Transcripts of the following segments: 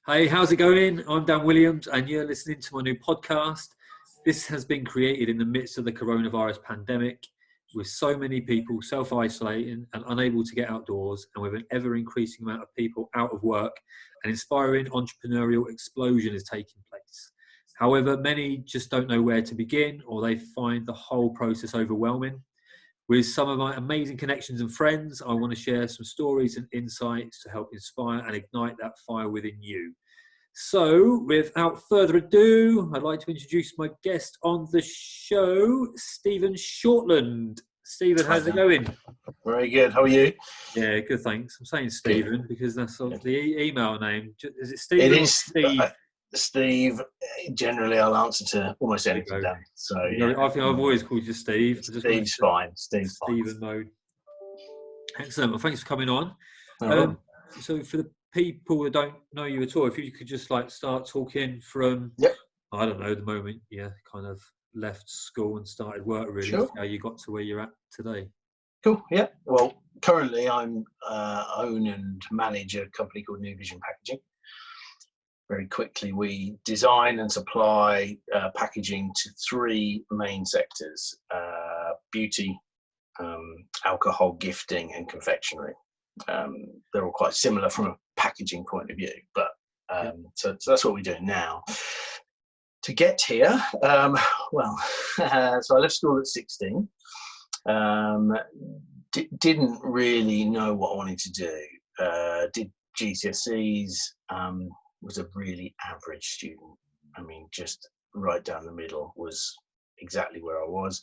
Hey, how's it going? I'm Dan Williams, and you're listening to my new podcast. This has been created in the midst of the coronavirus pandemic, with so many people self isolating and unable to get outdoors, and with an ever increasing amount of people out of work. An inspiring entrepreneurial explosion is taking place. However, many just don't know where to begin, or they find the whole process overwhelming. With some of my amazing connections and friends, I want to share some stories and insights to help inspire and ignite that fire within you. So, without further ado, I'd like to introduce my guest on the show, Stephen Shortland. Stephen, how's it going? Very good. How are you? Yeah, good, thanks. I'm saying Stephen because that's the email name. Is it It Stephen or is Steve? Steve. Generally, I'll answer to almost anything, Dan. So yeah. I think I've always called you Steve. Steve's fine. Steve's Stephen mode. Excellent. Well, thanks for coming on. fine. So, for the people that don't know you at all, if you could just start talking from, I don't know, the moment you kind of left school and started work, really, Sure. how you got to where you're at today. Cool. Yeah. Well, currently I'm own and manage a company called New Vision Packaging. Very quickly, we design and supply packaging to three main sectors: beauty, alcohol, gifting, and confectionery. They're all quite similar from a packaging point of view, but so that's what we're doing now. To get here, so I left school at 16. Didn't really know what I wanted to do. Did GCSEs. Was a really average student. I mean, just right down the middle was exactly where I was.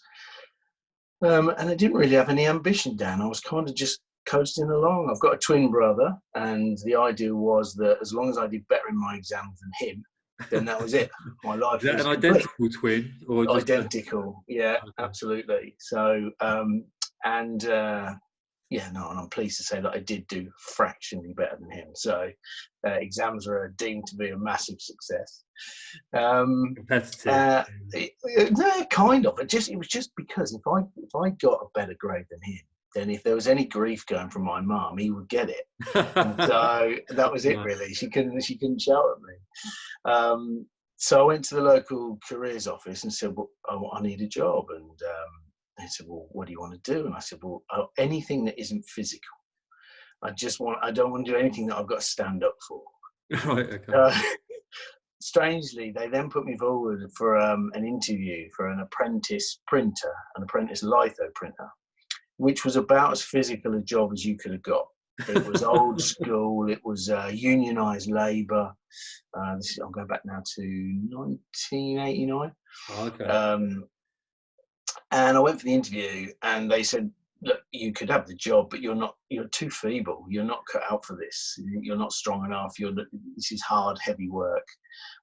And I didn't really have any ambition, Dan. I was kind of just coasting along. I've got a twin brother, and the idea was that as long as I did better in my exams than him, then that was it. My life was an identical twin, or just identical? Yeah, okay. Absolutely. So, and I'm pleased to say that I did do fractionally better than him. So, exams were deemed to be a massive success. Competitive. No, kind of. It was just because if I got a better grade than him, then if there was any grief going from my mum, he would get it. And so that was it, really. She couldn't shout at me. So I went to the local careers office and said, well, I need a job. And they said, well, what do you want to do? And I said, well, anything that isn't physical. I don't want to do anything that I've got to stand up for. Right, okay. Strangely, they then put me forward for an interview for an apprentice printer, an apprentice litho printer, which was about as physical a job as you could have got. It was old school. It was unionised labour. I'm going back now to 1989. Oh, okay. And I went for the interview, and they said, "Look, you could have the job, but you're too feeble. You're not cut out for this. You're not strong enough. This is hard, heavy work.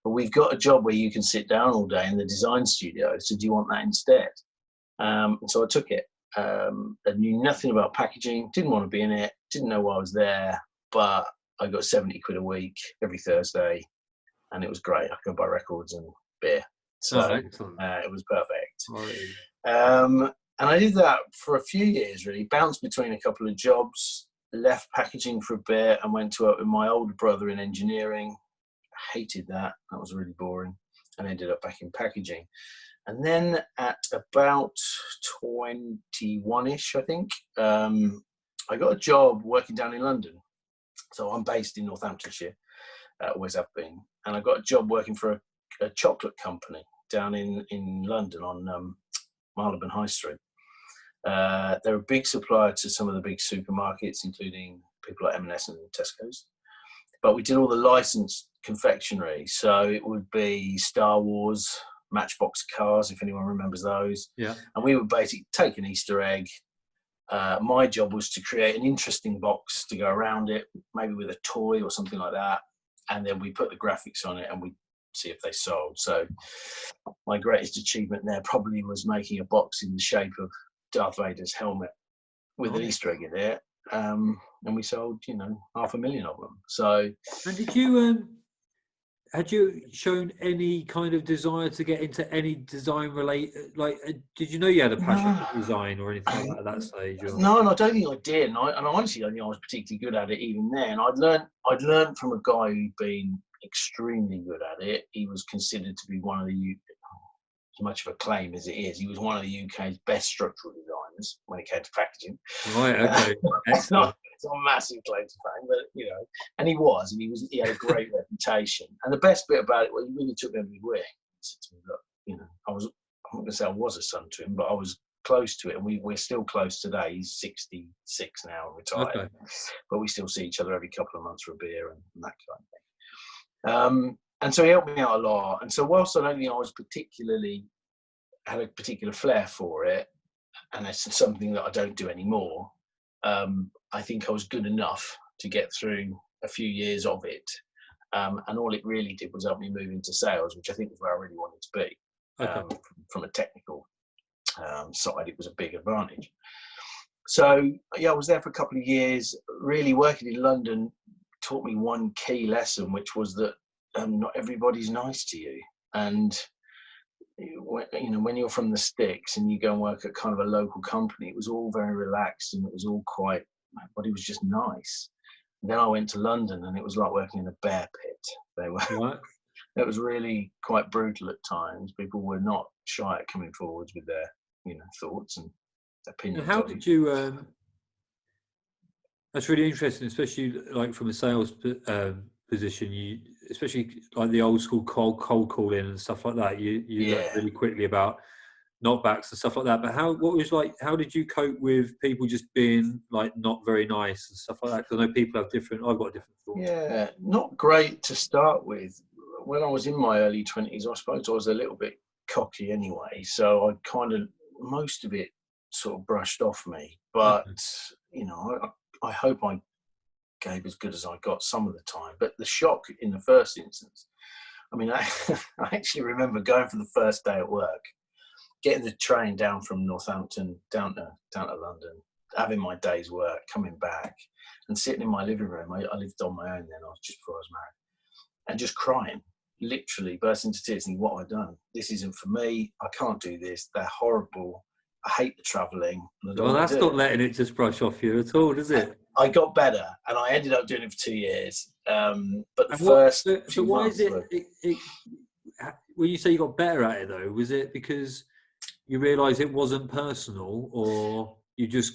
But we've got a job where you can sit down all day in the design studio. So do you want that instead?" And so I took it. I knew nothing about packaging. Didn't want to be in it. Didn't know why I was there. But I got 70 quid a week every Thursday, and it was great. I could buy records and beer. So it was perfect. And I did that for a few years, really. Bounced between a couple of jobs, left packaging for a bit, and went to work with my older brother in engineering. I hated that. That was really boring. And ended up back in packaging. And then at about 21-ish, I think, I got a job working down in London. So I'm based in Northamptonshire, always have been. And I got a job working for a chocolate company down in London on Marylebone High Street. They're a big supplier to some of the big supermarkets, including people like M&S and Tesco's. But we did all the licensed confectionery. So it would be Star Wars, Matchbox cars, if anyone remembers those. Yeah. And we would basically take an Easter egg. My job was to create an interesting box to go around it, maybe with a toy or something like that. And then we put the graphics on it and we see if they sold. So my greatest achievement there probably was making a box in the shape of Darth Vader's helmet with an Easter egg in it. And we sold, 500,000 of them. So. And did you had you shown any kind of desire to get into any design related? Did you know you had a passion for design or anything like that at that stage? Or? No, and I don't think I did. And I honestly don't think I was particularly good at it even then. I'd learned from a guy who'd been, extremely good at it. He was considered to be one of the, as much of a claim as it is, he was one of the UK's best structural designers when it came to packaging. Right. Okay. It's Excellent. not a massive claim to fame, but and he had a great reputation. And the best bit about it, well, he really took me under his wing. He said to me, look, I'm not going to say I was a son to him, but I was close to it, and we're still close today. He's 66 now and retired, Okay. but we still see each other every couple of months for a beer and that kind of thing. And so he helped me out a lot. And so whilst I don't think I was had a particular flair for it, and it's something that I don't do anymore, I think I was good enough to get through a few years of it. And all it really did was help me move into sales, which I think was where I really wanted to be. Okay. From a technical side, it was a big advantage. So yeah, I was there for a couple of years. Really working in London taught me one key lesson, which was that not everybody's nice to you. And when you're from the sticks and you go and work at kind of a local company, it was all very relaxed and it was all quite, everybody was just nice. And then I went to London and it was like working in a bear pit. They were. What? It was really quite brutal at times. People were not shy at coming forwards with their, thoughts and opinions. And how did you? That's really interesting, especially like from a sales position. You, especially like the old school cold calling and stuff like that. You learn really quickly about knockbacks and stuff like that. But how did you cope with people just being like not very nice and stuff like that? Because I know people have I've got different thoughts. Yeah, not great to start with. When I was in my early 20s, I suppose I was a little bit cocky anyway. So I kind of, most of it sort of brushed off me. But, I hope I gave as good as I got some of the time. But the shock in the first instance, I mean, I actually remember going for the first day at work, getting the train down from Northampton down to London, having my day's work, coming back and sitting in my living room. I lived on my own then, I was just before I was married, and just crying, literally burst into tears, thinking, what have I done? This isn't for me. I can't do this. They're horrible. I hate the travelling. Well, that's not letting it just brush off you at all, is it? I got better, and I ended up doing it for 2 years. But the first few why months is it? When you say you got better at it, though, was it because you realised it wasn't personal, or you just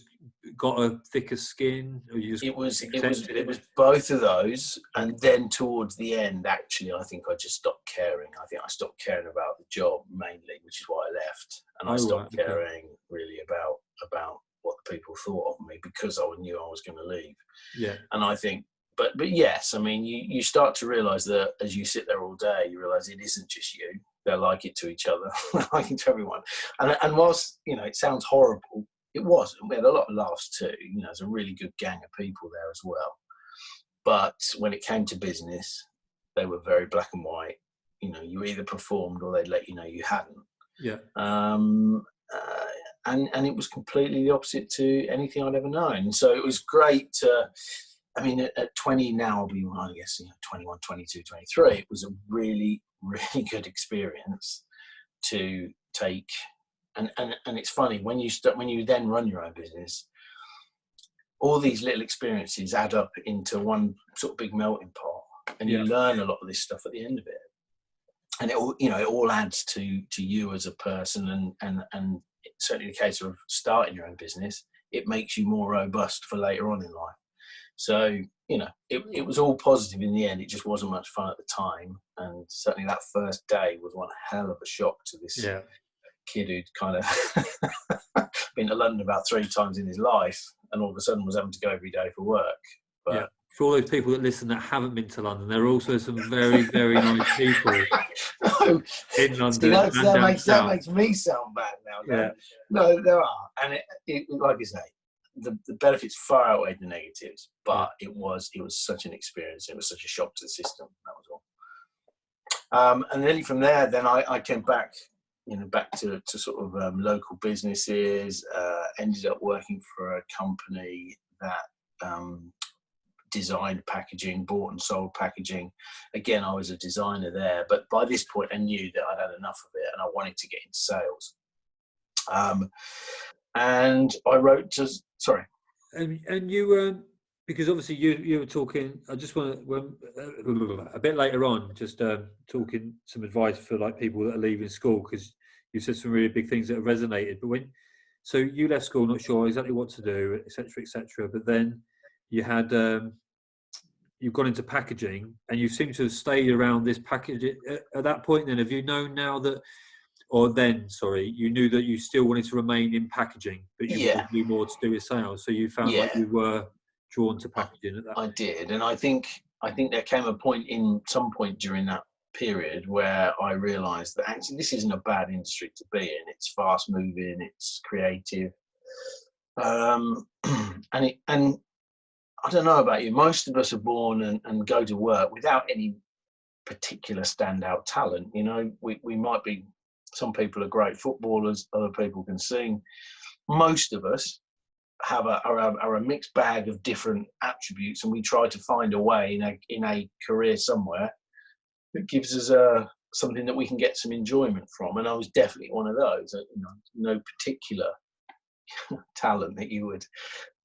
got a thicker skin, or you just it was both of those, and then towards the end, actually, I think I just stopped caring. I think I stopped caring about the job mainly, which is why I left, and I stopped caring really about what the people thought of me because I knew I was going to leave. Yeah, and I think. But yes, I mean, you start to realise that as you sit there all day, you realise it isn't just you. They're like it to each other, like it to everyone. And whilst, it sounds horrible, it wasn't. We had a lot of laughs too. There's a really good gang of people there as well. But when it came to business, they were very black and white. You either performed or they'd let you know you hadn't. Yeah. And it was completely the opposite to anything I'd ever known. So it was great to... I mean, at 20 now, I'll be, I guess, 21, 22, 23. It was a really, really good experience to take. And it's funny, when you then run your own business, all these little experiences add up into one sort of big melting pot, and you learn a lot of this stuff at the end of it. And it all adds to you as a person, and certainly the case of starting your own business, it makes you more robust for later on in life. So, it was all positive in the end. It just wasn't much fun at the time. And certainly that first day was one hell of a shock to this kid who'd kind of been to London about 3 times in his life and all of a sudden was having to go every day for work. But for all those people that listen that haven't been to London, there are also some very, very nice people in London. That makes me sound bad now. Yeah. No, there are. And it like I say, the benefits far outweighed the negatives, but it was such an experience. It was such a shock to the system. That was all. And then from there, then I came back, back to sort of local businesses. Ended up working for a company that designed packaging, bought and sold packaging. Again, I was a designer there, but by this point, I knew that I'd had enough of it, and I wanted to get into sales. And I wrote to... Sorry. And you Because obviously you were talking. I just want to a bit later on, just talking some advice for like people that are leaving school, because you said some really big things that have resonated. But so you left school not sure exactly what to do, etc., etc. But then you had you've gone into packaging, and you seem to have stayed around this packaging at that point. Then have you known now that, or then sorry, you knew that you still wanted to remain in packaging, but you wanted Yeah, to do more to do with sales. So you found like yeah, you were drawn to I, packaging at that. I did, and I think there came a point in some point during that period where I realised that actually this isn't a bad industry to be in. It's fast moving, it's creative, um, and I don't know about you. Most of us are born and go to work without any particular standout talent. You know, we might be. Some people are great footballers. Other people can sing. Most of us are a mixed bag of different attributes, and we try to find a way in a career somewhere that gives us something that we can get some enjoyment from. And I was definitely one of those. You know, no particular talent that you would,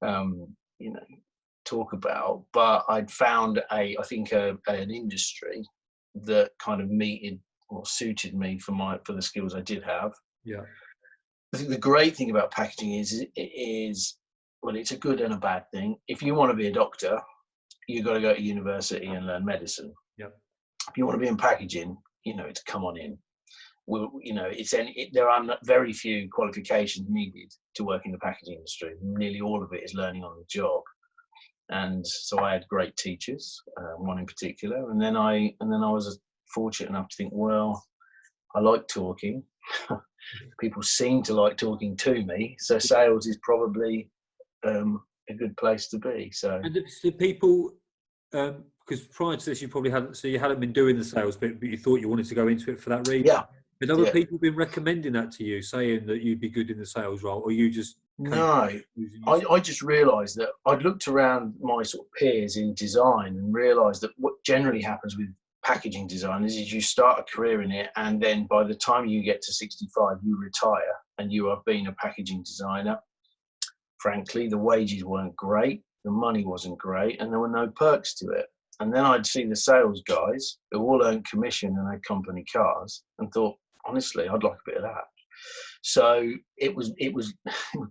you know, talk about, but I'd found I think an industry that kind of meted or suited me for the skills I did have. Yeah. I think the great thing about packaging is well, it's a good and a bad thing. If you want to be a doctor, you've got to go to university and learn medicine. Yeah. If you want to be in packaging, you know, it's come on in. You know, there are very few qualifications needed to work in the packaging industry. Nearly all of it is learning on the job. And so I had great teachers, one in particular, and then I was fortunate enough to think, well, I like talking. People seem to like talking to me, so sales is probably a good place to be. So, And the people, because prior to this, you probably hadn't, so you hadn't been doing the sales bit, but you thought you wanted to go into it for that reason. yeah, Had other yeah. people been recommending that to you, saying that you'd be good in the sales role, or you just came to No, the conclusion yourself? I just realised that I'd looked around my sort of peers in design and realised that what generally happens with packaging designers is you start a career in it, and then by the time you get to 65, you retire, and you have been a packaging designer. Frankly, the wages weren't great, the money wasn't great, and there were no perks to it. And then I'd see the sales guys who all earned commission and had company cars, and thought, honestly, I'd like a bit of that. So it was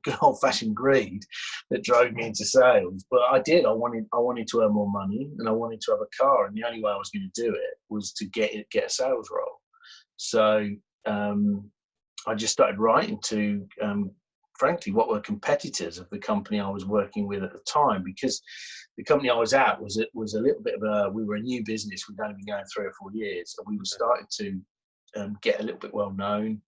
good old fashioned greed that drove me into sales. But I did. I wanted to earn more money, and I wanted to have a car. And the only way I was going to do it was to get a sales role. So I just started writing to, frankly, what were competitors of the company I was working with at the time, because the company I was at was a little bit of we were a new business. We'd only been going 3 or 4 years, and we were starting to get a little bit well known.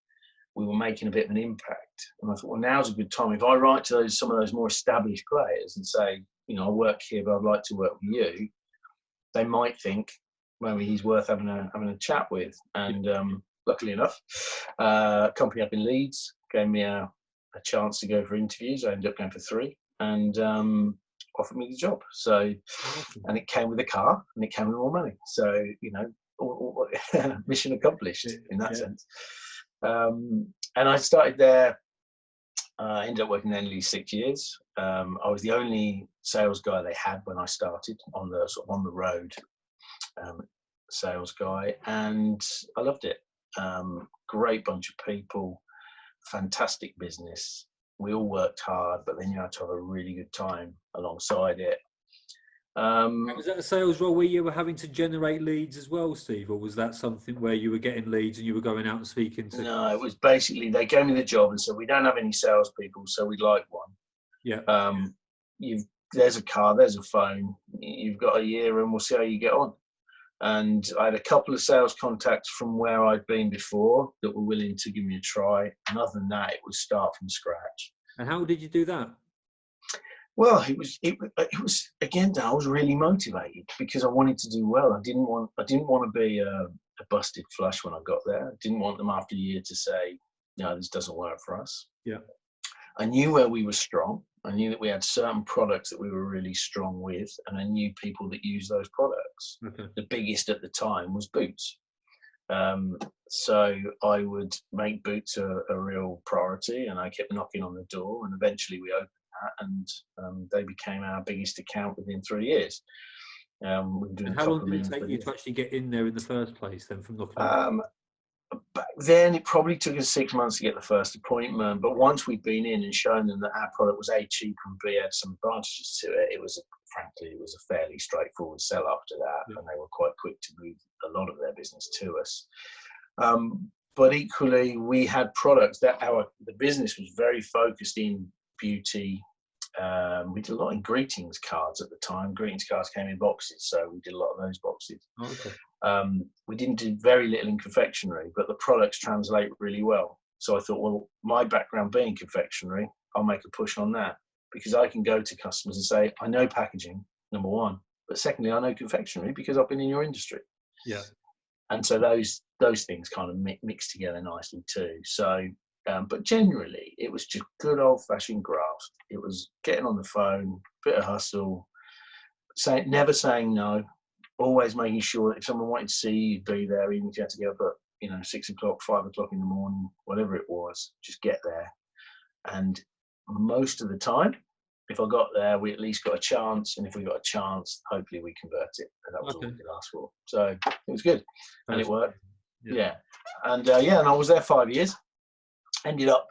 We were making a bit of an impact, and I thought, well, now's a good time. If I write to some of those more established players and say, you know, I work here, but I'd like to work with you, they might think maybe he's worth having a chat with. And luckily enough, a company up in Leeds gave me a chance to go for interviews. I ended up going for 3, and offered me the job. So, and it came with a car, and it came with more money. So, you know, mission accomplished in that sense. And I started there. I ended up working there nearly 6 years. I was the only sales guy they had when I started, on the road sales guy, and I loved it. Great bunch of people, fantastic business. We all worked hard, but then you had to have a really good time alongside it. Was that a sales role where you were having to generate leads as well, Steve, or was that something where you were getting leads and you were going out and speaking to? No, it was basically they gave me the job and said, we don't have any salespeople, so we'd like one. Yeah. There's a car, there's a phone. You've got a year, and we'll see how you get on. And I had a couple of sales contacts from where I'd been before that were willing to give me a try. And other than that, it was start from scratch. And how did you do that? Well, it was again, I was really motivated because I wanted to do well. I didn't want to be a busted flush when I got there. I didn't want them after a year to say, no, this doesn't work for us. Yeah. I knew where we were strong. I knew that we had certain products that we were really strong with, and I knew people that used those products. Okay. The biggest at the time was boots. So I would make boots a real priority, and I kept knocking on the door, and eventually we opened that, and they became our biggest account within 3 years. We were doing And a how long couple of did it million take per you year. to actually get in there in the first place then, from knocking on? Back then, it probably took us 6 months to get the first appointment, but once we'd been in and shown them that our product was A, cheap, and B, had some advantages to it, frankly, it was a fairly straightforward sell after that, and they were quite quick to move a lot of their business to us. But equally, we had products that the business was very focused in beauty. We did a lot in greetings cards at the time. Greetings cards came in boxes, so we did a lot of those boxes. Oh, okay. We didn't do very little in confectionery, but the products translate really well. So I thought, well, my background being confectionery, I'll make a push on that, because I can go to customers and say, I know packaging, number one, but secondly, I know confectionery because I've been in your industry. Yeah. And so those things kind of mix together nicely too. So, but generally, it was just good old-fashioned graft. It was getting on the phone, bit of hustle, never saying no, always making sure that if someone wanted to see you, you'd be there, even if you had to get up at 6 o'clock, 5 o'clock in the morning, whatever it was, just get there. And most of the time, if I got there, we at least got a chance, and if we got a chance, hopefully we convert it, and that was all we could ask for. So it was good, and it worked. Yeah. And and I was there 5 years. Ended up,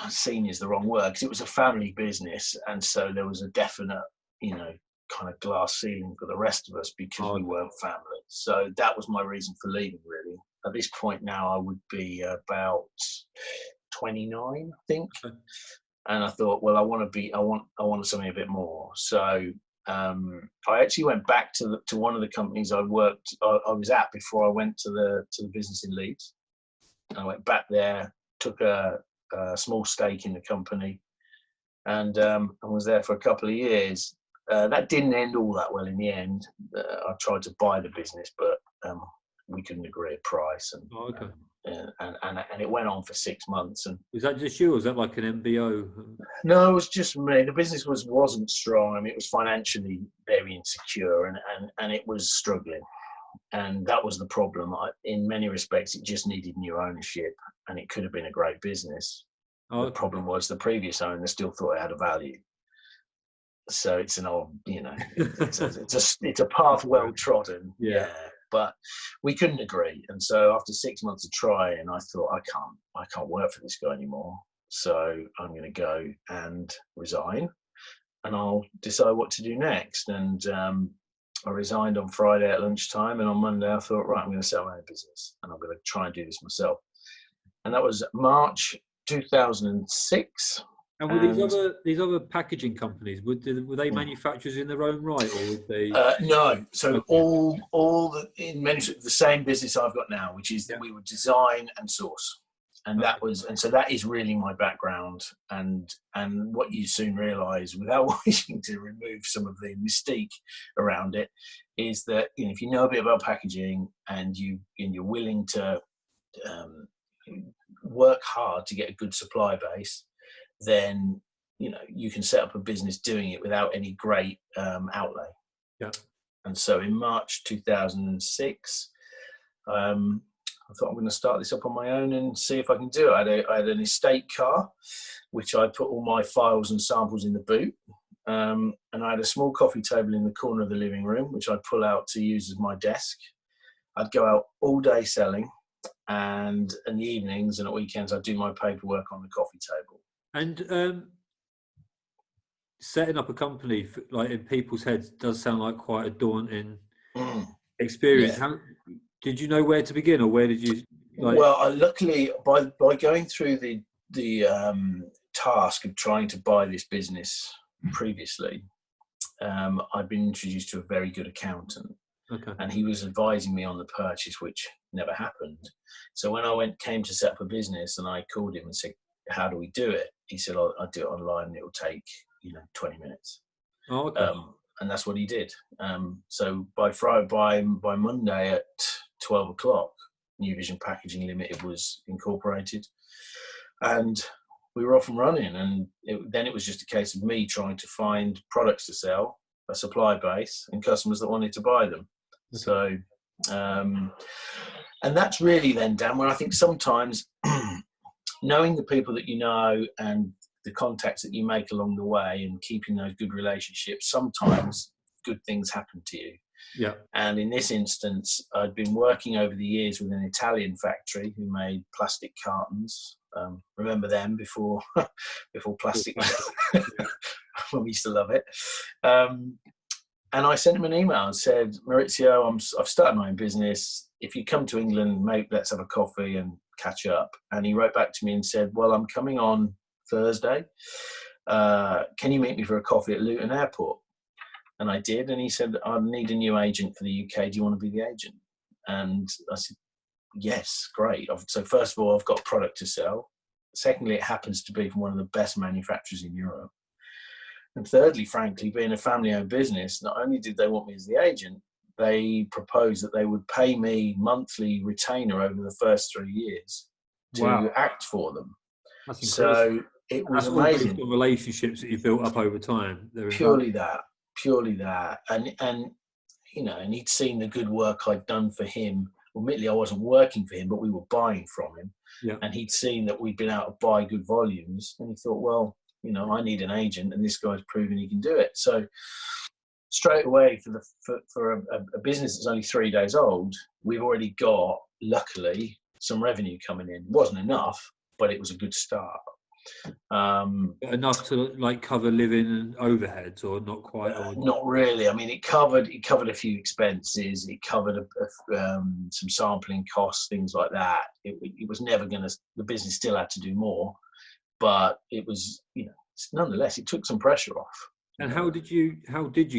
senior is the wrong word, because it was a family business, and so there was a definite, kind of glass ceiling for the rest of us because we weren't family. So that was my reason for leaving, really. At this point now, I would be about 29, I think. Okay. And I thought, well, I want something a bit more. So I actually went back to one of the companies I was at before I went to the business in Leeds. I went back there, took a small stake in the company, and was there for a couple of years. That didn't end all that well in the end. I tried to buy the business, but we couldn't agree a price, and it went on for 6 months. And was that just you, or was that like an MBO? No, it was just me. The business wasn't strong. I mean, it was financially very insecure, and it was struggling. And that was the problem. In many respects, it just needed new ownership, and it could have been a great business. The problem was the previous owner still thought it had a value. So it's an old, it's a path well trodden. Yeah. But we couldn't agree. And so after 6 months of trying, I thought, I can't work for this guy anymore. So I'm going to go and resign, and I'll decide what to do next. And I resigned on Friday at lunchtime, and on Monday I thought, right, I'm going to set my own business, and I'm going to try and do this myself. And that was March 2006. And were these other packaging companies, were they manufacturers in their own right, or were they? No. So in many the same business I've got now, which is that we would design and source, and so that is really my background. And what you soon realise, without wishing to remove some of the mystique around it, is that if you know a bit about packaging and you're willing to work hard to get a good supply base, then you can set up a business doing it without any great outlay. Yeah. And so in March 2006, I thought I'm going to start this up on my own and see if I can do it. I had an estate car, which I put all my files and samples in the boot. And I had a small coffee table in the corner of the living room, which I'd pull out to use as my desk. I'd go out all day selling, and in the evenings and at weekends, I'd do my paperwork on the coffee table. And setting up a company, like in people's heads, does sound like quite a daunting experience. Yeah. Did you know where to begin, or where did you? Well, luckily, by going through the task of trying to buy this business previously, I'd been introduced to a very good accountant. Okay. And he was advising me on the purchase, which never happened. So when I came to set up a business, and I called him and said, "How do we do it?" He said, "I'll do it online. It'll take 20 minutes." Oh, okay. And that's what he did. So by Monday at 12 o'clock, New Vision Packaging Limited was incorporated, and we were off and running. And then it was just a case of me trying to find products to sell, a supply base, and customers that wanted to buy them. Okay. So, and that's really then, Dan, where I think sometimes knowing the people that you know and the contacts that you make along the way and keeping those good relationships, sometimes good things happen to you. Yeah. And in this instance, I'd been working over the years with an Italian factory who made plastic cartons. Remember them before plastic, Yeah. when we used to love it. And I sent him an email and said, Maurizio, I've started my own business. If you come to England, mate, let's have a coffee and catch up. And he wrote back to me and said, well, I'm coming on Thursday. Can you meet me for a coffee at Luton Airport? And I did. And he said, I need a new agent for the UK. Do you want to be the agent? And I said, yes, great. So first of all, I've got a product to sell. Secondly, it happens to be from one of the best manufacturers in Europe. And thirdly, frankly, being a family-owned business, not only did they want me as the agent, they proposed that they would pay me monthly retainer over the first 3 years to act for them. That's incredible. So it was That's amazing. all based on relationships that you've built up over time. Purely that. And you know, and he'd seen the good work I'd done for him. Admittedly, I wasn't working for him, but we were buying from him. Yeah. And he'd seen that we'd been able to buy good volumes. And he thought, well, you know, I need an agent, and this guy's proven he can do it. So straight away, for a business that's only 3 days old, we've already got, luckily, some revenue coming in. It wasn't enough, but it was a good start. Enough to like cover living and overheads, or not quite? Not really. I mean, it covered a few expenses. It covered some sampling costs, things like that. It was never going to. The business still had to do more, but it was, you know, nonetheless, it took some pressure off. And how did you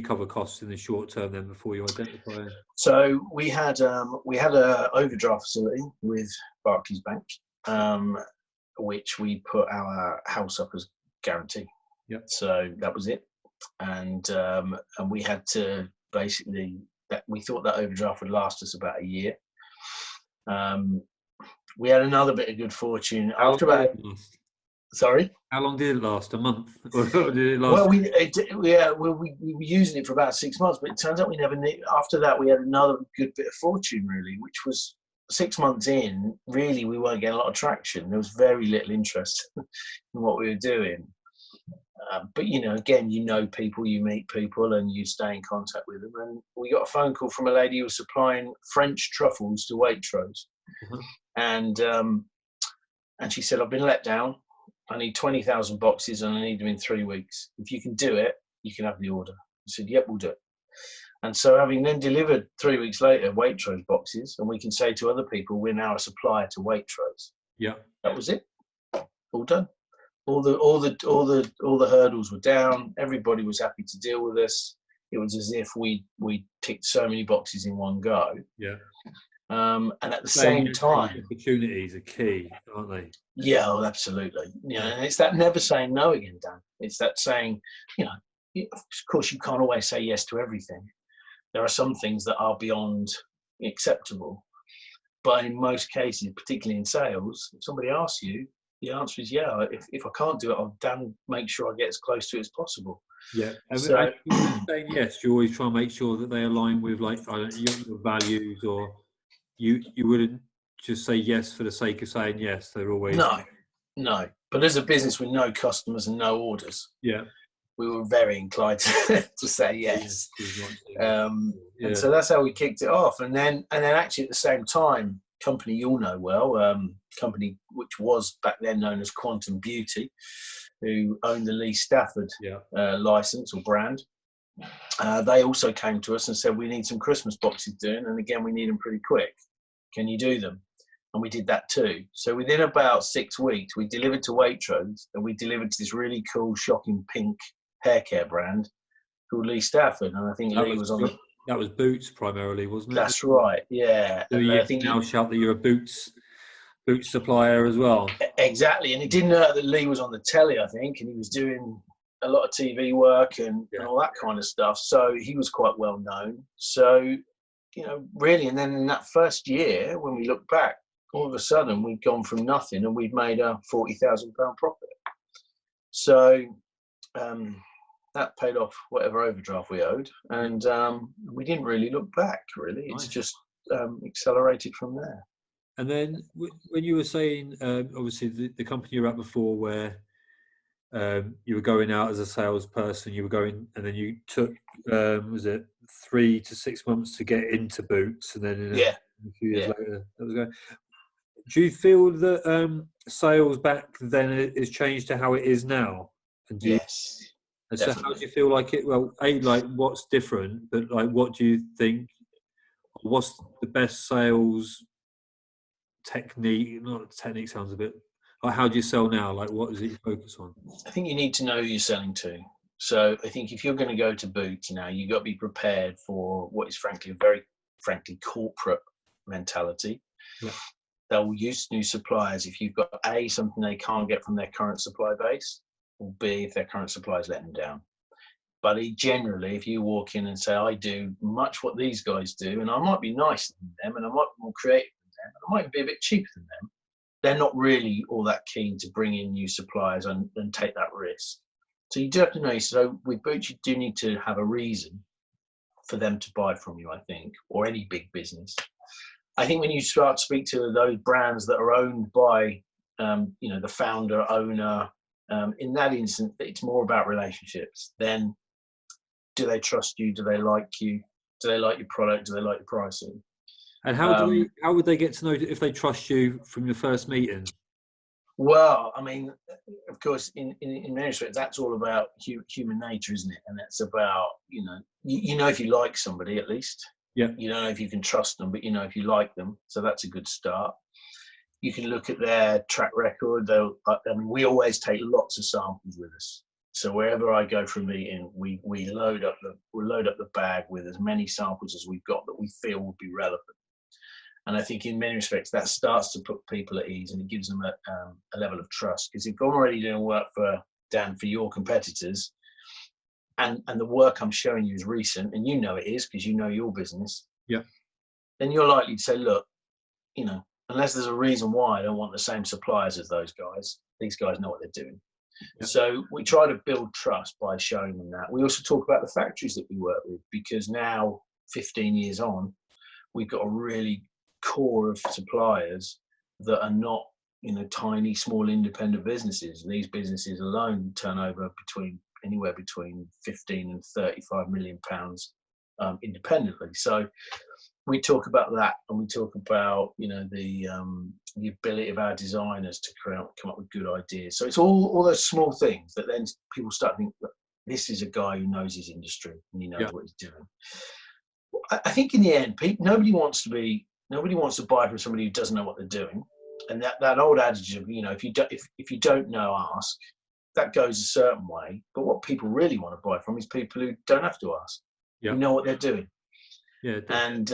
cover costs in the short term then, before you identify? So we had a overdraft facility with Barclays Bank, which we put our house up as guarantee. Yep. So that was it, and we had to basically, that we thought that overdraft would last us about a year. We had another bit of good fortune after about. Sorry? How long did it last? A month? Or did it last? Well, we were using it for about 6 months, but it turns out we never. After that, we had another good bit of fortune, really, which was 6 months in. Really, we weren't getting a lot of traction. There was very little interest in what we were doing. But you know, again, you know people, you meet people, and you stay in contact with them. And we got a phone call from a lady who was supplying French truffles to Waitrose, and she said, "I've been let down. I need 20,000 boxes and I need them in 3 weeks. If you can do it, you can have the order." I said, "Yep, we'll do it." And so, having then delivered 3 weeks later Waitrose boxes, and we can say to other people, we're now a supplier to Waitrose. Yeah, that was it. All done. All the hurdles were down. Everybody was happy to deal with us. It was as if we ticked so many boxes in one go. Yeah. And at the same time, opportunities are key, aren't they? Yeah, oh, absolutely. You know, and it's that never saying no again, Dan. It's that saying, you know, of course you can't always say yes to everything. There are some things that are beyond acceptable, but in most cases, particularly in sales, if somebody asks you, the answer is yeah. If I can't do it, I'll make sure I get as close to it as possible. Yeah. So, saying yes, you always try and make sure that they align with like your values, or you wouldn't just say yes for the sake of saying yes. They're always no. But as a business with no customers and no orders, yeah, we were very inclined to say yes. And so that's how we kicked it off. And then actually at the same time, company you'll know well, company which was back then known as Quantum Beauty, who owned the Lee Stafford license or brand. They also came to us and said, we need some Christmas boxes doing, and again, we need them pretty quick. Can you do them? And we did that too. So within about 6 weeks, we delivered to Waitrose, and we delivered to this really cool, shocking pink hair care brand called Lee Stafford. And I think Lee was on that was Boots primarily, wasn't it? That's right, yeah. So you now shout that you're a Boots supplier as well. Exactly, and it didn't hurt that Lee was on the telly, I think, and he was doing a lot of TV work and all that kind of stuff. So he was quite well known. So, you know, really, and then in that first year, when we look back, all of a sudden we'd gone from nothing and we'd made a £40,000 profit. So that paid off whatever overdraft we owed, and we didn't really look back. Really, it's just accelerated from there. And then when you were saying, obviously the company you were at before, where you were going out as a salesperson, you were going, and then you took, was it 3 to 6 months to get into boots, and then in Yeah, a few years yeah, later, that was going. Do you feel that sales back then has changed to how it is now? And do you, yes, and so how do definitely. you feel like it? Well, like what's different, but like what do you think? What's the best sales technique? Not technique sounds a bit. Like how do you sell now? Like what is it you focus on? I think you need to know who you're selling to. So I think if you're going to go to Boots now, you've got to be prepared for what is frankly a very corporate mentality. Yeah. They'll use new suppliers if you've got A, something they can't get from their current supply base, or B, if their current suppliers let them down. But generally, if you walk in and say, I do much what these guys do, and I might be nicer than them, and I might be more creative than them, and I might be a bit cheaper than them, they're not really all that keen to bring in new suppliers and take that risk. So you do have to know. So with Boots, you do need to have a reason for them to buy from you, I think, or any big business. I think when you start to speak to those brands that are owned by, the founder, owner, in that instance, it's more about relationships. Then, do they trust you? Do they like you? Do they like your product? Do they like your pricing? And how would they get to know if they trust you from your first meeting? Well, I mean, of course, in many respects, that's all about human nature, isn't it? And it's about, you know if you like somebody at least. Yeah. You don't know if you can trust them, but you know if you like them. So that's a good start. You can look at their track record. We always take lots of samples with us. So wherever I go for a meeting, we load up the bag with as many samples as we've got that we feel would be relevant. And I think in many respects that starts to put people at ease, and it gives them a level of trust. Because if I'm already doing work for your competitors, and the work I'm showing you is recent, and you know it is because you know your business, yeah, then you're likely to say, look, unless there's a reason why I don't want the same suppliers as those guys, these guys know what they're doing. Yeah. So we try to build trust by showing them that. We also talk about the factories that we work with, because now, 15 years on, we've got a really core of suppliers that are not, tiny, small, independent businesses. These businesses alone turn over anywhere between 15 and 35 million pounds independently. So we talk about that, and we talk about the ability of our designers to come up with good ideas. So it's all those small things that then people start thinking, this is a guy who knows his industry and he knows what he's doing. I think in the end, nobody wants to buy from somebody who doesn't know what they're doing. And that old adage of if you don't know, ask, that goes a certain way. But what people really want to buy from is people who don't have to ask, who know what they're doing. Yeah, and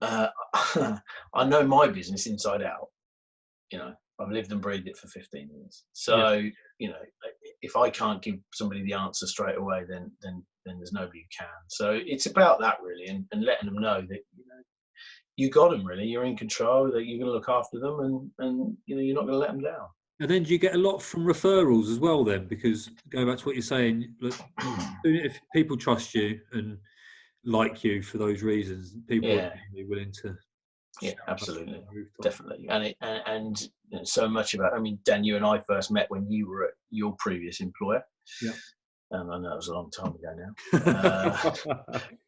I know my business inside out. I've lived and breathed it for 15 years. So if I can't give somebody the answer straight away, then there's nobody who can. So it's about that really, and letting them know that you got them really. You're in control. That you're going to look after them, and you're not going to let them down. And then do you get a lot from referrals as well then? Because going back to what you're saying, look, if people trust you and like you for those reasons, people are willing to. Yeah, absolutely, definitely. And so much about. I mean, Dan, you and I first met when you were at your previous employer. Yeah. I know it was a long time ago now.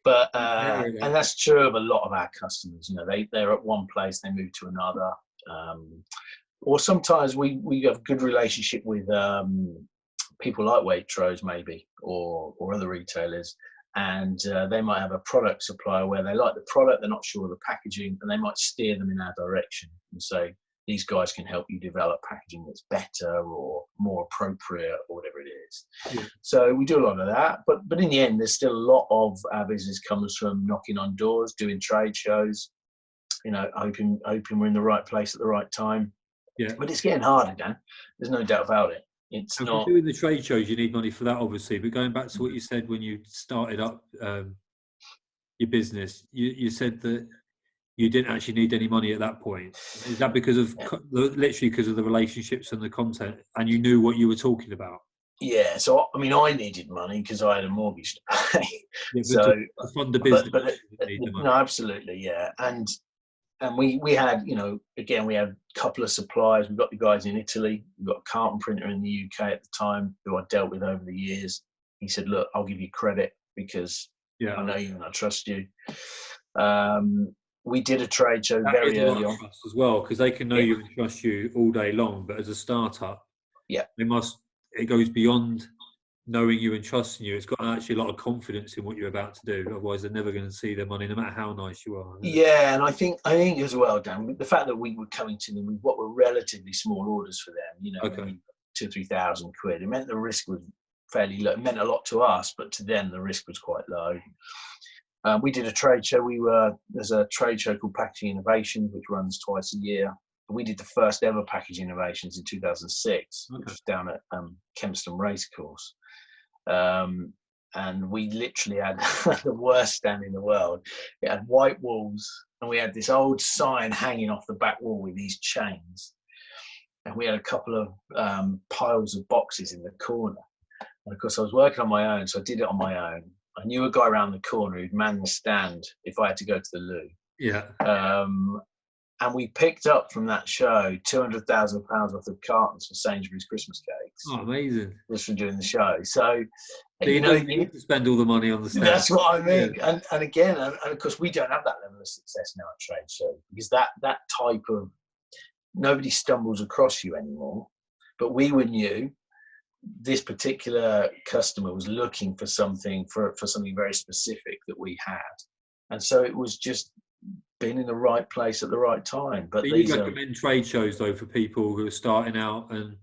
But and that's true of a lot of our customers. They're at one place, they move to another. Or sometimes we have a good relationship with people like Waitrose maybe, or other retailers, and they might have a product supplier where they like the product, they're not sure of the packaging, and they might steer them in our direction and say, these guys can help you develop packaging that's better or more appropriate or whatever it is. Yeah. So we do a lot of that, but in the end, there's still a lot of our business comes from knocking on doors, doing trade shows, hoping we're in the right place at the right time. Yeah. But it's getting harder, Dan. There's no doubt about it. It's and not for doing the trade shows. You need money for that, obviously. But going back to what you said when you started up your business, you said that you didn't actually need any money at that point. Is that because of literally because of the relationships and the content, and you knew what you were talking about? Yeah. So I mean, I needed money because I had a mortgage to pay. Yeah, so to fund the business, no, absolutely, yeah. And And we had, again, we had a couple of suppliers. We've got the guys in Italy. We've got a carton printer in the UK at the time who I dealt with over the years. He said, look, I'll give you credit because I know you and I trust you. We did a trade show very early on as well, because they can know you and trust you all day long. But as a startup, it goes beyond knowing you and trusting you. It's got actually a lot of confidence in what you're about to do. Otherwise, they're never going to see their money, no matter how nice you are. Yeah, and I think as well, Dan, the fact that we were coming to them with what were relatively small orders for them, maybe 2,000 or 3,000 quid, it meant the risk was fairly low. It meant a lot to us, but to them the risk was quite low. We did a trade show. There's a trade show called Packaging Innovations, which runs twice a year. We did the first ever Packaging Innovations in 2006, which was down at Kempston Racecourse. And we literally had the worst stand in the world. It had white walls, and we had this old sign hanging off the back wall with these chains. And we had a couple of piles of boxes in the corner. And of course, I was working on my own, so I did it on my own. I knew a guy around the corner who'd man the stand if I had to go to the loo. Yeah. And we picked up from that show £200,000 worth of cartons for Sainsbury's Christmas cakes. Oh, amazing! Just from doing the show. So you need to spend all the money on the stand. That's what I mean. Yeah. And again, and of course, we don't have that level of success now at trade shows, because that type of, nobody stumbles across you anymore. But we were new. This particular customer was looking for something very specific that we had, and so it was just being in the right place at the right time. But you recommend trade shows though for people who are starting out, and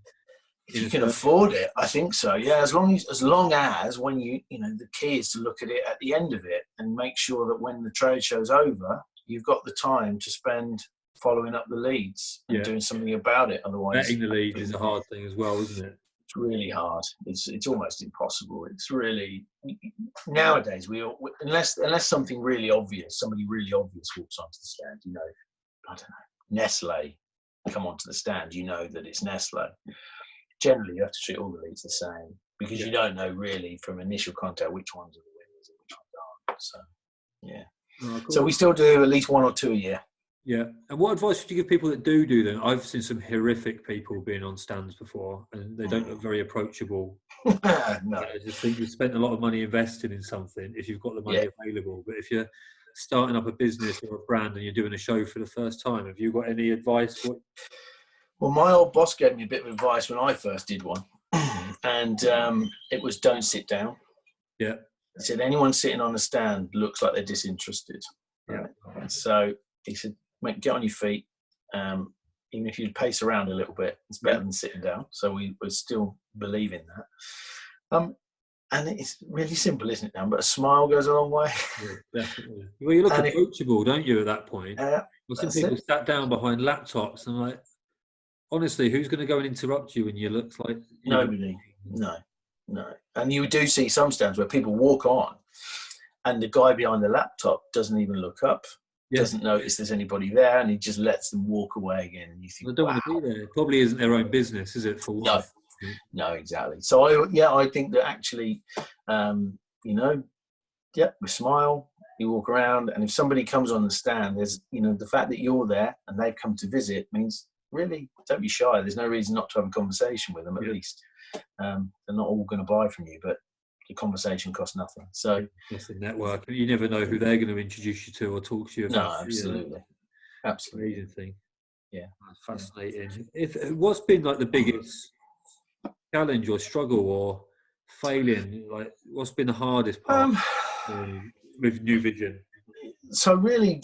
if you can afford it, I think so. Yeah, as long as when the key is to look at it at the end of it and make sure that when the trade show's over, you've got the time to spend following up the leads and doing something about it. Otherwise, getting the leads is a hard thing as well, isn't it? It's really hard. It's almost impossible. It's really, nowadays unless somebody really obvious walks onto the stand, I don't know, Nestle come onto the stand, that it's Nestle. Generally, you have to treat all the leads the same, because you don't know really from initial contact which ones are the winners and which ones aren't. So yeah. Oh, cool. So we still do at least one or two a year. Yeah. And what advice would you give people that do them? I've seen some horrific people being on stands before, and they don't look very approachable. No. I just think you've spent a lot of money invested in something if you've got the money available. But if you're starting up a business or a brand and you're doing a show for the first time, have you got any advice? Well, my old boss gave me a bit of advice when I first did one, and it was don't sit down. Yeah. He said anyone sitting on a stand looks like they're disinterested. Yeah. Right? So he said, mate, get on your feet. Even if you pace around a little bit, it's better than sitting down. So we still believe in that. And it's really simple, isn't it, Dan? But a smile goes a long way. Yeah, definitely. Well, you look approachable, don't you, at that point? I've seen people sat down behind laptops and honestly, who's going to go and interrupt you when you look like... Nobody. No. And you do see some stands where people walk on and the guy behind the laptop doesn't even look up. Doesn't notice there's anybody there, and he just lets them walk away again. And you think, they don't want to be there. It probably isn't their own business, is it? For one? No, exactly. So I think that actually, we smile, you walk around, and if somebody comes on the stand, there's the fact that you're there and they've come to visit means really don't be shy. There's no reason not to have a conversation with them. At least they're not all going to buy from you, but the conversation costs nothing. So it's the network. You never know who they're going to introduce you to or talk to you about. No, absolutely. Absolutely. Amazing thing. Yeah. That's fascinating. What's been like the biggest challenge or struggle or failing? Like, what's been the hardest part with New Vision? So really,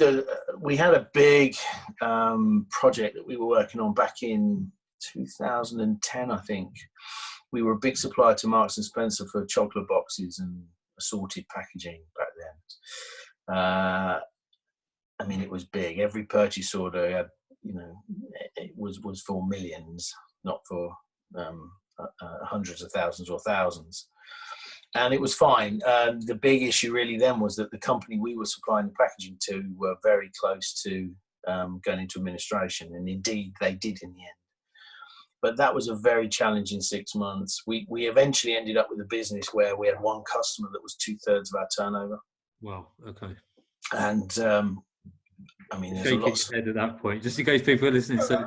we had a big project that we were working on back in 2010, I think. We were a big supplier to Marks and Spencer for chocolate boxes and assorted packaging back then. It was big. Every purchase order had, it was for millions, not for hundreds of thousands or thousands. And it was fine. The big issue really then was that the company we were supplying the packaging to were very close to going into administration, and indeed they did in the end. But that was a very challenging 6 months. We eventually ended up with a business where we had one customer that was 2/3 of our turnover. Wow. Okay. And I mean, there's a Shaking lot. your head at that point, just in case people are listening. So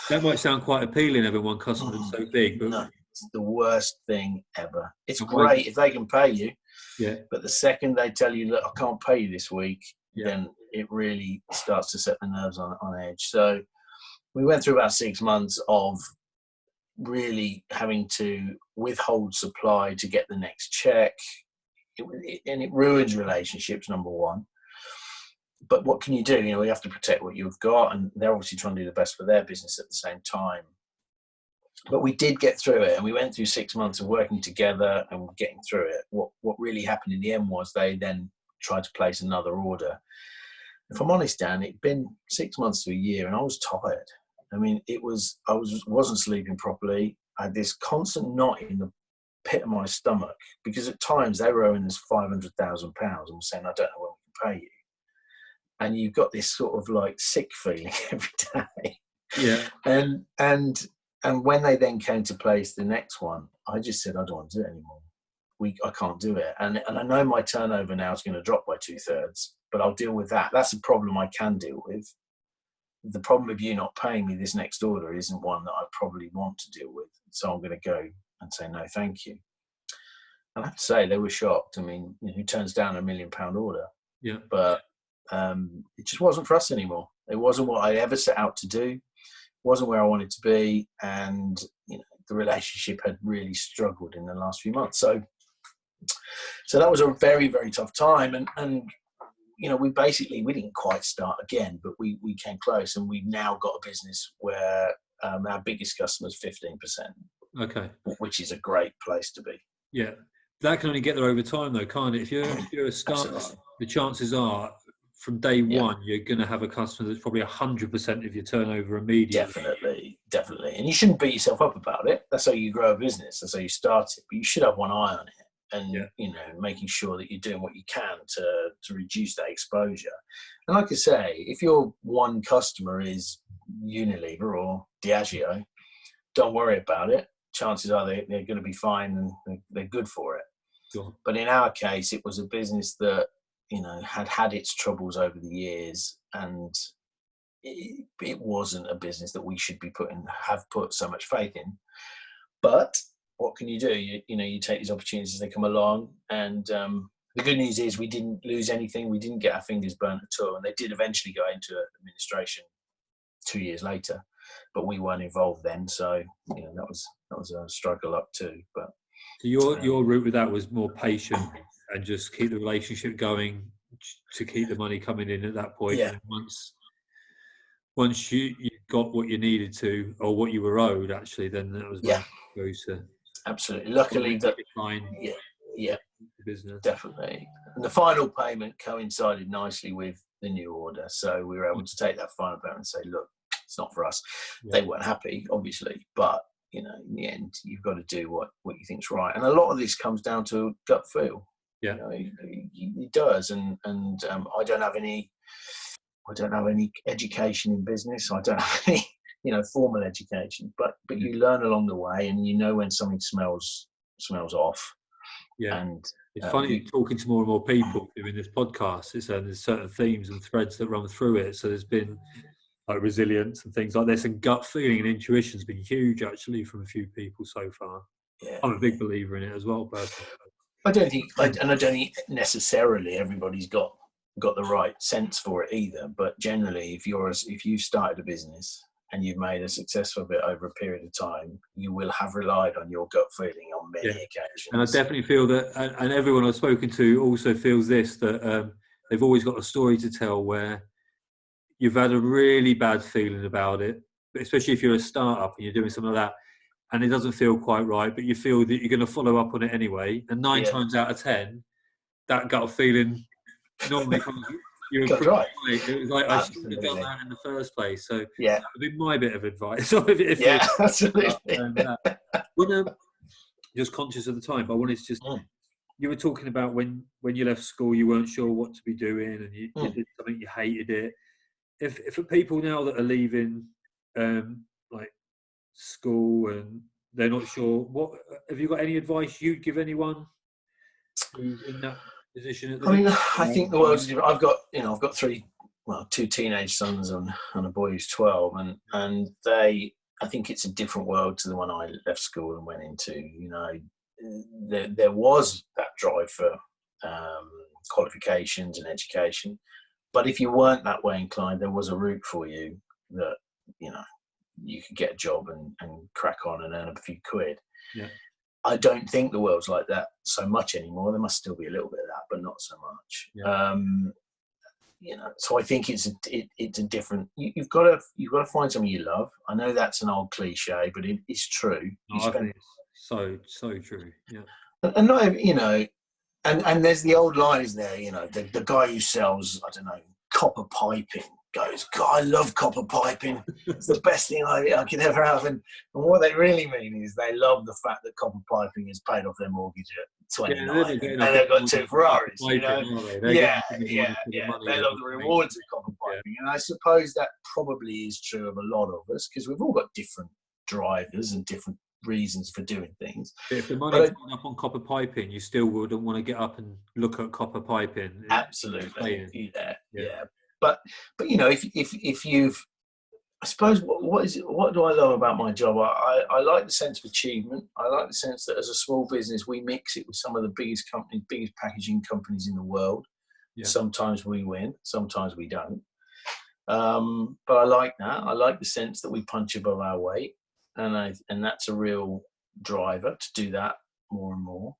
that might sound quite appealing, having one customer that's so big, but No, it's the worst thing ever. It's and great if they can pay you, yeah, but the second they tell you, look, I can't pay you this week, yeah, then it really starts to set the nerves on edge. So we went through about 6 months of really having to withhold supply to get the next check. And it ruins relationships, number one. But what can you do? You know, you have to protect what you've got, and they're obviously trying to do the best for their business at the same time. But we did get through it, and we went through 6 months of working together and getting through it. What really happened in the end was they then tried to place another order. If I'm honest, Dan, it'd been 6 months to a year, and I was tired. I mean, I wasn't sleeping properly. I had this constant knot in the pit of my stomach, because at times they were owing us £500,000 and saying, I don't know when we can pay you. And you've got this sort of like sick feeling every day. yeah. And when they then came to place the next one, I just said, I don't want to do it anymore. I can't do it. And I know my turnover now is going to drop by 2/3, but I'll deal with that. That's a problem I can deal with. The problem of you not paying me this next order isn't one that I probably want to deal with. So I'm going to go and say, no, thank you. And I have to say, they were shocked. I mean, who turns down £1 million order? Yeah. But it just wasn't for us anymore. It wasn't what I ever set out to do. It wasn't where I wanted to be. And, the relationship had really struggled in the last few months. So that was a very, very tough time. And we didn't quite start again, but we came close, and we've now got a business where our biggest customer is 15%. Okay. Which is a great place to be. Yeah. That can only get there over time, though, can't it? If you're a startup, Absolutely. the chances are from day one you're going to have a customer that's probably 100% of your turnover immediately. Definitely. And you shouldn't beat yourself up about it. That's how you grow a business. That's how you start it. But you should have one eye on it, and making sure that you're doing what you can to reduce that exposure. And like I say, if your one customer is Unilever or Diageo, don't worry about it. Chances are they're going to be fine, and they're good for it. Sure. But in our case, it was a business that had its troubles over the years, and it wasn't a business that we should have put so much faith in. But what can you do? You take these opportunities as they come along, and the good news is we didn't lose anything. We didn't get our fingers burnt at all, and they did eventually go into administration 2 years later, but we weren't involved then. So that was a struggle up too. But so your route with that was more patient and just keep the relationship going to keep the money coming in at that point. Yeah. And once you got what you needed to, or what you were owed, actually, then that was when you goes to. Absolutely. Luckily, the business. Definitely. And the final payment coincided nicely with the new order, so we were able to take that final payment and say, look, it's not for us. Yeah. They weren't happy, obviously, but in the end, you've got to do what you think's right. And a lot of this comes down to gut feel. Yeah, it does. And I don't have any education in business. I don't have any formal education, but you learn along the way, and when something smells off. Yeah, and it's funny talking to more and more people doing this podcast. There's certain themes and threads that run through it. So there's been like resilience and things like this, and gut feeling and intuition has been huge actually from a few people so far. Yeah. I'm a big believer in it as well, personally. I don't think necessarily everybody's got the right sense for it either. But generally, if you started a business and you've made a success of it over a period of time, you will have relied on your gut feeling on many occasions. And I definitely feel that, and everyone I've spoken to also feels this, that they've always got a story to tell where you've had a really bad feeling about it, especially if you're a startup and you're doing something like that, and it doesn't feel quite right, but you feel that you're going to follow up on it anyway. And 9 times out of 10, that gut feeling normally comes. You're right. It was like, I shouldn't have done that in the first place. So that would be my bit of advice. Absolutely. Just conscious of the time, but I wanted to just. You were talking about when you left school, you weren't sure what to be doing, and you did something, you hated it. If for people now that are leaving, like school, and they're not sure, what have you got any advice you'd give anyone who's in that position? I think the world's different. I've got 3 two teenage sons and a boy who's 12, and I think it's a different world to the one I left school and went into. You know, there was that drive for qualifications and education, but if you weren't that way inclined, there was a route for you that, you know, you could get a job and crack on and earn a few quid. Yeah. I don't think the world's like that so much anymore. There must still be a little bit of that, but not so much. Yeah. You know, so I think it's a different. You've got to find something you love. I know that's an old cliche, but it's true. I think it's so true. Yeah. And not, you know, and there's the old line, isn't there? You know, the guy who sells, I don't know, copper piping goes, God, I love copper piping. It's the best thing I could ever have. And what they really mean is they love the fact that copper piping has paid off their mortgage at 29, and they've got 2 Ferraris. You know? Yeah. They love the rewards of copper piping, and I suppose that probably is true of a lot of us, because we've all got different drivers and different reasons for doing things. But if the money's gone up on copper piping, you still wouldn't want to get up and look at copper piping. Absolutely. Yeah. But you know, if you've, I suppose, what do I love about my job? I like the sense of achievement. I like the sense that as a small business, we mix it with some of the biggest companies, biggest packaging companies in the world. Yeah. Sometimes we win, sometimes we don't. But I like that. I like the sense that we punch above our weight, and that's a real driver to do that more and more.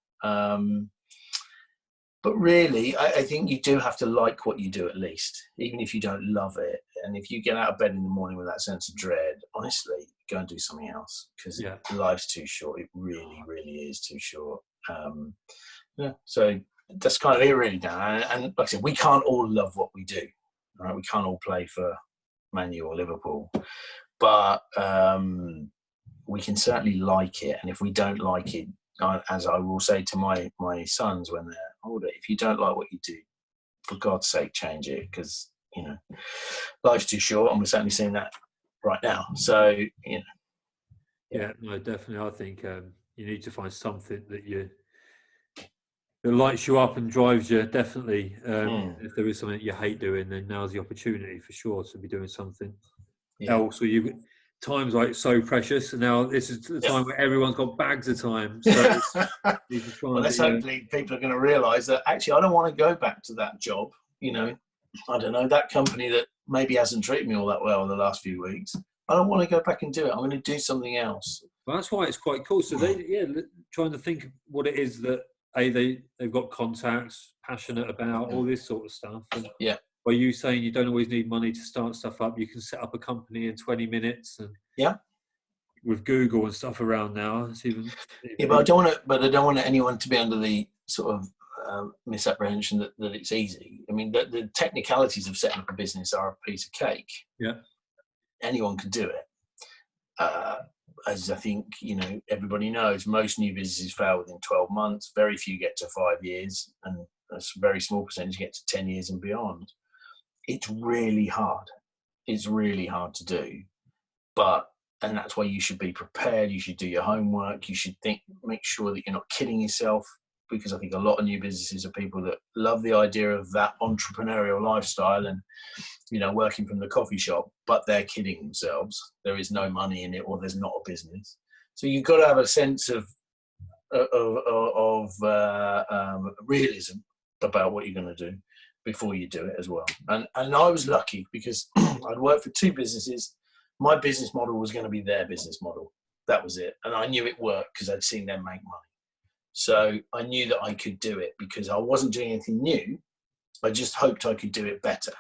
But really, I think you do have to like what you do, at least, even if you don't love it. And if you get out of bed in the morning with that sense of dread, honestly, go and do something else, because life's too short. It really, really is too short. So that's kind of it, really, Dan. And like I said, we can't all love what we do. Right? We can't all play for Man U or Liverpool, but we can certainly like it. And if we don't like it, as I will say to my sons when they're older, if you don't like what you do, for God's sake, change it, because, you know, life's too short, and we're certainly seeing that right now. So, you know. Yeah, no, definitely. I think you need to find something that lights you up and drives you, definitely. If there is something that you hate doing, then now's the opportunity for sure to be doing something else. Or time's like so precious, and now this is the time where everyone's got bags of time. So hopefully people are going to realise that actually I don't want to go back to that job. You know, I don't know, that company that maybe hasn't treated me all that well in the last few weeks. I don't want to go back and do it. I'm going to do something else. Well, that's why it's quite cool. So trying to think of what it is that they've got contacts, passionate about, all this sort of stuff. And by you saying you don't always need money to start stuff up, you can set up a company in 20 minutes. And with Google and stuff around now, it's even but I don't want anyone to be under the sort of misapprehension that it's easy. I mean, the technicalities of setting up a business are a piece of cake. Yeah, anyone can do it. As I think, you know, everybody knows, most new businesses fail within 12 months. Very few get to 5 years, and a very small percentage get to 10 years and beyond. It's really hard. It's really hard to do. And that's why you should be prepared. You should do your homework. You should make sure that you're not kidding yourself, because I think a lot of new businesses are people that love the idea of that entrepreneurial lifestyle and, you know, working from the coffee shop, but they're kidding themselves. There is no money in it, or there's not a business. So you've got to have a sense of realism about what you're going to do before you do it as well. And I was lucky, because I'd worked for 2 businesses. My business model was going to be their business model. That was it. And I knew it worked because I'd seen them make money. So I knew that I could do it, because I wasn't doing anything new. I just hoped I could do it better.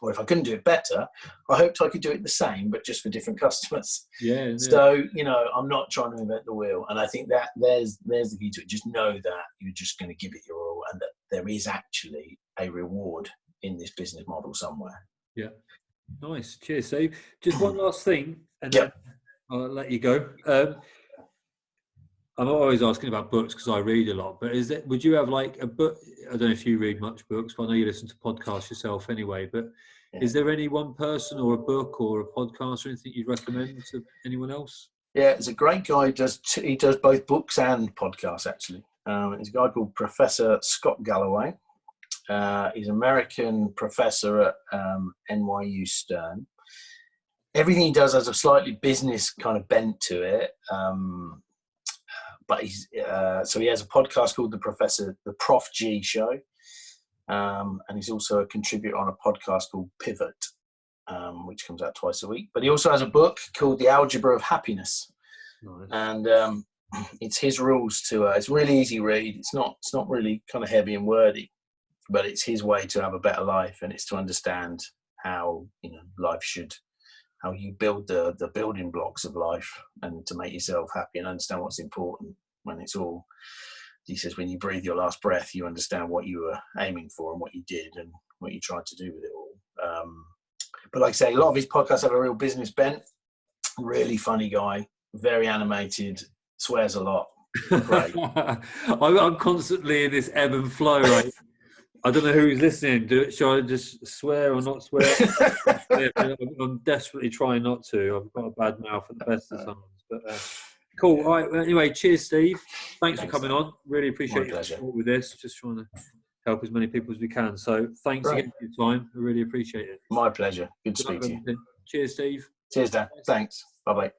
Or if I couldn't do it better, I hoped I could do it the same, but just for different customers. Yeah. So, you know, I'm not trying to invent the wheel. And I think that there's the key to it. Just know that you're just going to give it your all, and that there is actually a reward in this business model somewhere. Yeah. Nice. Cheers, Steve. Just one last thing, and then I'll let you go. I'm always asking about books because I read a lot, but would you have like a book? I don't know if you read much books, but I know you listen to podcasts yourself anyway, but is there any one person or a book or a podcast or anything you'd recommend to anyone else? Yeah, there's a great guy he does both books and podcasts, actually. He's a guy called Professor Scott Galloway, He's an American professor at NYU Stern. Everything he does has a slightly business kind of bent to it. But so he has a podcast called the Prof G Show. And he's also a contributor on a podcast called Pivot, which comes out twice a week. But he also has a book called The Algebra of Happiness. Nice. And it's his rules to it's a really easy read. It's not really kind of heavy and wordy, but it's his way to have a better life, and it's to understand how life should, how you build the building blocks of life, and to make yourself happy and understand what's important. When it's all, he says, when you breathe your last breath, you understand what you were aiming for and what you did and what you tried to do with it all. But like I say, a lot of his podcasts have a real business bent. Really funny guy, very animated, swears a lot. Great. I'm constantly in this ebb and flow, right? I don't know who's listening. Should I just swear or not swear? I'm desperately trying not to. I've got a bad mouth at the best of times. But cool. All right. Well, anyway, cheers, Steve. Thanks for coming on. Really appreciate your support with this. Just trying to help as many people as we can. So thanks again for your time. I really appreciate it. My pleasure. Good to speak to you. Cheers, Steve. Cheers, Dan. Thanks. Bye-bye.